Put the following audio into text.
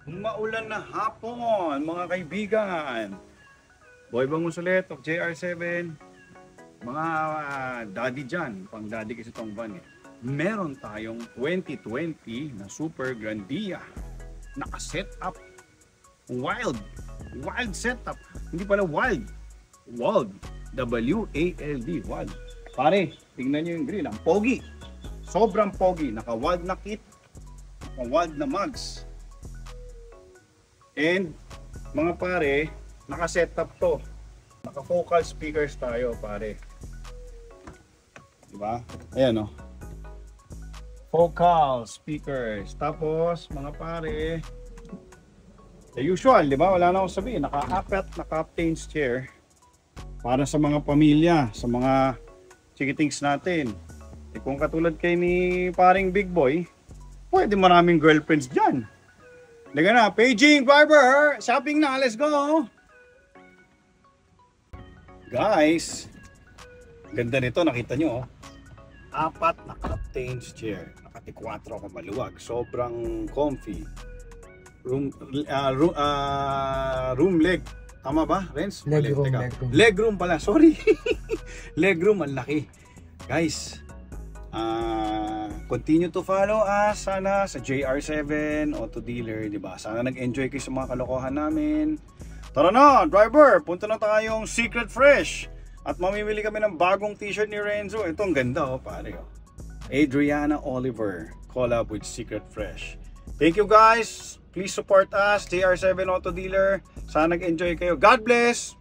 Maulan na hapon, mga kaibigan. Boy Bangus ulit of JR7. Mga daddy dyan, pang daddy kasi itong van eh. Meron tayong 2020 na Super Grandia. Naka-setup. Wild setup. Hindi pala wild. Wild. W-A-L-D. Wild. Pare, tingnan nyo yung grill. Ang pogi. Sobrang pogi. Naka-wild na kit. Naka-wild na mugs. And mga pare, naka-setup to. Naka-focal speakers tayo, pare. Diba? Ayan oh. Focal speakers. Tapos, mga pare, the usual, di ba? Wala na akong sabihin. Naka-apat, naka-captain's chair. Para sa mga pamilya, sa mga chikitings natin. Eh, kung katulad kay ni paring Big Boy, pwede maraming girlfriends dyan. Liga na, paging barber, shopping na, let's go! Guys, ganda nito, nakita nyo oh. Apat na captain's chair, nakati-4 ka maluwag, sobrang comfy. Room leg, tama ba, Renz? Legroom. Legroom pala, sorry. Legroom, ang laki. Guys, continue to follow us sana sa JR7 Auto Dealer, di ba? Sana nag-enjoy kayo sa mga kalokohan namin. Tara na, driver, punta na tayong Secret Fresh at mamimili kami ng bagong t-shirt ni Renzo. Ito ang ganda oh, pare oh. Adriana Oliver, collab with Secret Fresh. Thank you guys. Please support us, JR7 Auto Dealer. Sana nag-enjoy kayo. God bless.